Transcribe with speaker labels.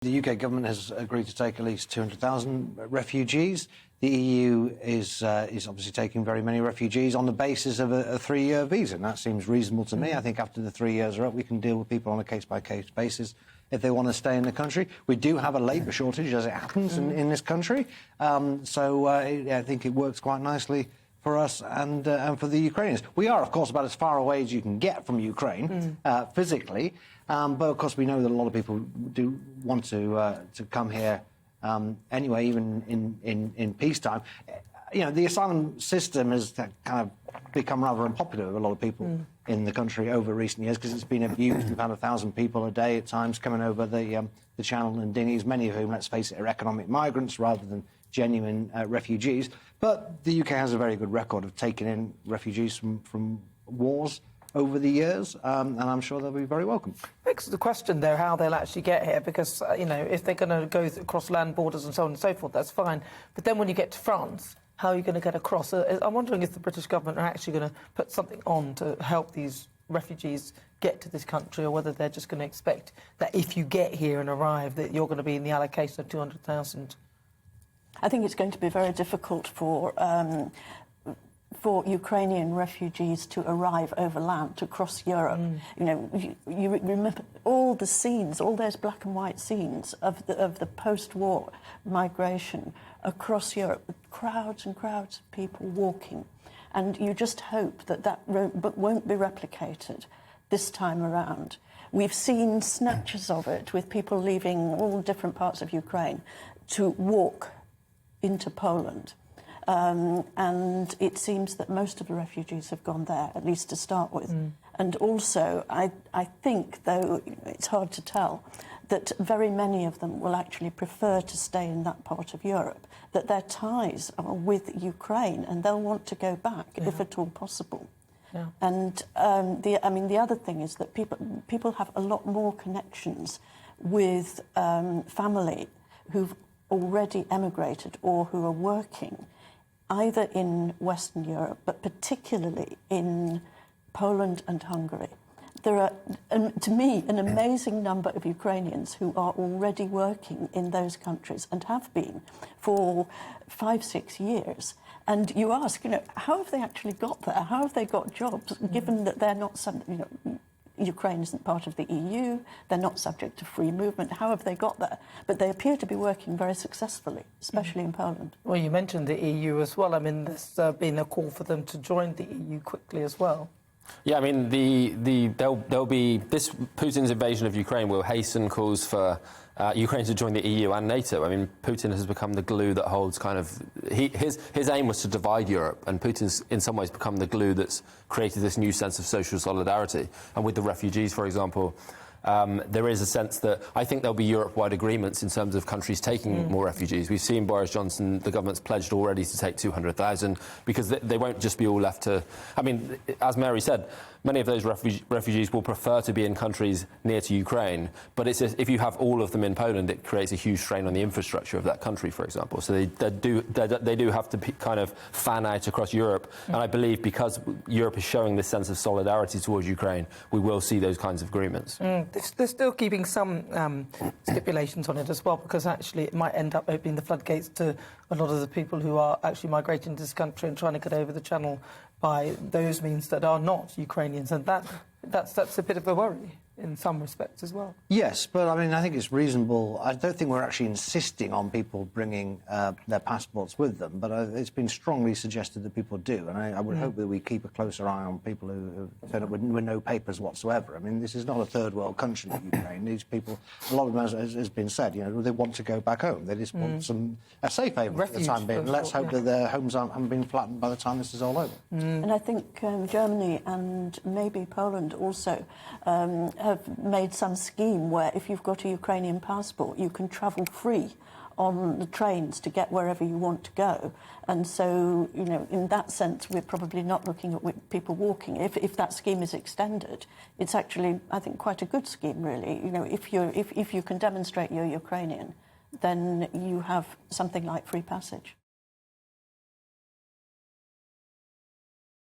Speaker 1: The UK government has agreed to take at least 200,000 refugees. The EU is obviously taking very many refugees on the basis of a 3-year visa, and that seems reasonable to me. I think after the 3 years are up, we can deal with people on a case-by-case basis if they want to stay in the country. We do have a labour shortage, as it happens, in this country, so I think it works quite nicely for us and for the Ukrainians. We are, of course, about as far away as you can get from Ukraine physically, but of course we know that a lot of people do want to come here anyway, even in peacetime. You know, the asylum system has kind of become rather unpopular with a lot of people in the country over recent years because it's been abused. We've had 1,000 people a day at times coming over the channel in dinghies, many of whom, let's face it, are economic migrants rather than genuine refugees. But the UK has a very good record of taking in refugees from wars over the years, and I'm sure they'll be very welcome.
Speaker 2: Begs the question, though, how they'll actually get here, because, you know, if they're going to go across land borders and so on and so forth, that's fine. But then when you get to France, how are you going to get across? I'm wondering if the British government are actually going to put something on to help these refugees get to this country, or whether they're just going to expect that if you get here and arrive, that you're going to be in the allocation of 200,000.
Speaker 3: I think it's going to be very difficult for Ukrainian refugees to arrive over land to cross Europe. You know, you remember all the scenes, all those black and white scenes of the post-war migration across Europe, with crowds and crowds of people walking, and you just hope that that won't be replicated this time around. We've seen snatches of it with people leaving all different parts of Ukraine to walk into Poland. And it seems that most of the refugees have gone there, at least to start with. And also, I think, though it's hard to tell, that very many of them will actually prefer to stay in that part of Europe, that their ties are with Ukraine and they'll want to go back if at all possible. And the other thing is that people have a lot more connections with family who've already emigrated or who are working either in Western Europe, but particularly in Poland and Hungary. There are, to me, an amazing number of Ukrainians who are already working in those countries and have been for 5-6 years. And you ask, you know, how have they actually got there? How have they got jobs, given that they're not some, you know, Ukraine isn't part of the EU, they're not subject to free movement. How have they got there? But they appear to be working very successfully, especially in Poland.
Speaker 2: Well, you mentioned the EU as well. I mean, there's been a call for them to join the EU quickly as well.
Speaker 4: Yeah, I mean, there'll be this Putin's invasion of Ukraine will hasten calls for Ukraine to join the EU and NATO. I mean, Putin has become the glue that holds kind of... His aim was to divide Europe, and Putin's in some ways become the glue that's created this new sense of social solidarity. And with the refugees, for example, there is a sense that I think there'll be Europe-wide agreements in terms of countries taking more refugees. We've seen Boris Johnson, the government's pledged already to take 200,000, because they won't just be all left to... I mean, as Mary said, many of those refugees will prefer to be in countries near to Ukraine, but it's if you have all of them in Poland, it creates a huge strain on the infrastructure of that country, for example. So they do have to kind of fan out across Europe, and I believe because Europe is showing this sense of solidarity towards Ukraine, we will see those kinds of agreements.
Speaker 2: They're still keeping some stipulations on it as well, because actually it might end up opening the floodgates to a lot of the people who are actually migrating to this country and trying to get over the channel by those means that are not Ukrainians, and that's a bit of a worry in some respects as well.
Speaker 1: Yes, but I mean, I think it's reasonable. I don't think we're actually insisting on people bringing their passports with them, but it's been strongly suggested that people do, and I would hope that we keep a closer eye on people who turn up with no papers whatsoever. I mean, this is not a third world country, Ukraine. These people, a lot of them, as has been said, you know, they want to go back home. They just want a safe haven for the time being. Let's hope that their homes haven't been flattened by the time this is all over.
Speaker 3: And I think Germany and maybe Poland also have made some scheme where if you've got a Ukrainian passport, you can travel free on the trains to get wherever you want to go. And so, you know, in that sense, we're probably not looking at people walking. If that scheme is extended, it's actually, I think, quite a good scheme, really. You know, if you can demonstrate you're Ukrainian, then you have something like free passage.